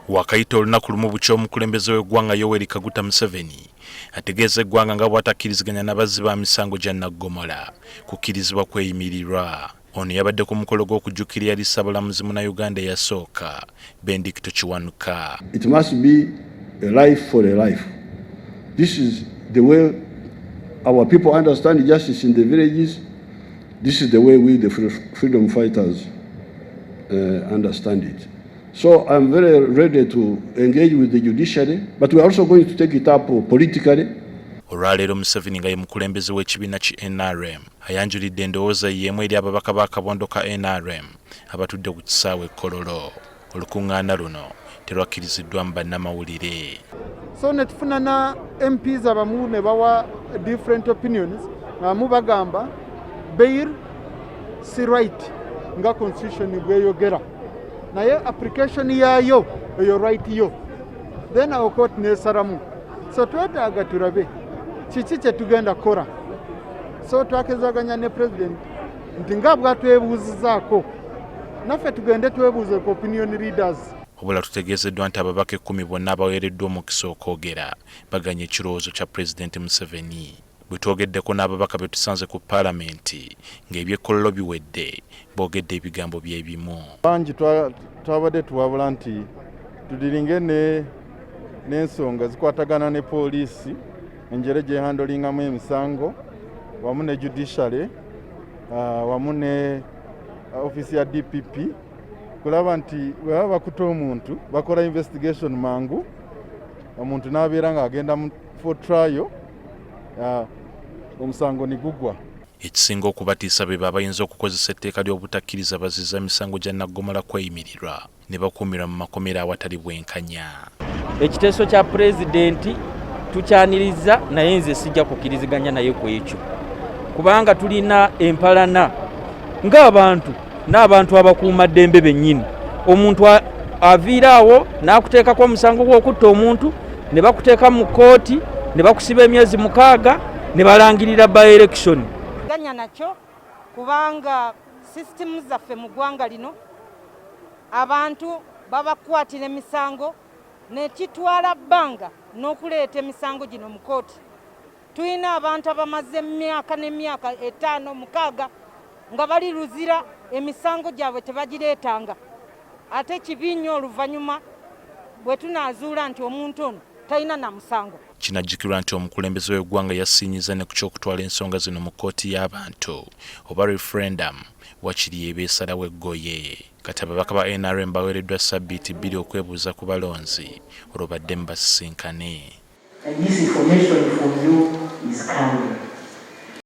Wakaita olunaku lumu bukya omukulembeze w'eggwanga Yoweri Kaguta Museveni ategeeza eggwanga nga bw'atakkiriziganya n'abazzi ba misango gya naggomola kukkirizibwa kweyimirirwa. Ono yabadde ku mukolo gw'okujjukirira lisabolamuzi Munnayuganda eyasooka Bendikito Kiwanuka. It must be a life for a life. This is the way our people understand justice in the villages. This is the way we, the freedom fighters, understand it. So I'm very ready to engage with the judiciary, but we're also going to take it up politically. Olwaleero Museveni nga ye mukulembeze w'ekibiina ki NRM ayanjulidde endowooza y'emu eri ababaka ba Akabondo ka NRM abatudde ku kisaawe Kololo. Olukuŋŋaana luno terwakkiriziddwa mu bannamawulire. So ne tufuna na MPs abamu ne bawa different opinions mu bagamba bail si right nga constitution bweyogera naye application yayo eyo right yo then our court nesalamu. So twetaaga turabe kiki kye tugenda kora. So twakezaganya ne president nti nga bwatwebuuzizaako naffe tugende twebuuze ku opinion leaders. Obula tutegeezeddwa nti ababaka 10 bonna abaweereddwa omukisa okwogera baganya ekirowoozo kya Pulezidenti Museveni. Bwe twogeddeko n'ababaka be tusanze ku paalamenti ng'ebyekkololo biwedde boogedde ebigambo byebimu. Bangi twabadde tuwabula nti tudiringe n'ensonga zikwatagana ne poliisi enjere gye handlingamu emisango wamu ne judiciary wamu ne ofisi ya DPP kulaba nti bwe baba bakuta omuntu bakola investigation mangu omuntu n'abeera ng'agenda for trial omusango nigugwa. Ekisinga okubatiisa be bayinza okukozesa etteeka ly'obutakkiriza bazizza misango gya naggomola kweyimirirwa ne bakuumira mu makomera awatali bwenkanya. Ekiteeso kya pulezidenti tukyaniriza naye nze sijja kukkiriziganya naye ku ekyo kubanga tulina empalana ng'abantu n'abantu abakuuma ddembe bennyini. Omuntu aviiraawo n'akuteekako omusango gw'okutta omuntu ne bakuteeka mu kooti ne bakusiba emyezi 6 ne balangirira by election. Ganya nakyo kubanga system zaffe mu ggwanga lino abantu babakwatira emisango ne kitwala bbanga n'okuleeta emisango gino mu kooti. Tulina abantu abamaze emyaka n'emyaka 5 6 nga bali luzira emisango gyabwe tebagireetanga. Ate kibinnyo oluvannyuma bwe tunaazuula nti omuntu ono talina na musango. Kinajjukirwa nti omukulembeze w'eggwanga yasinyiza ne ku ky'okutwala ensonga zino mu kkooti y'abantu oba referendum wakiri ebeesalawo eggoye. Kati ababaka ba NRM baweereddwa ssabbiiti 2 okwebuuza ku balonzi olwo badde mu basisinkane. And this information from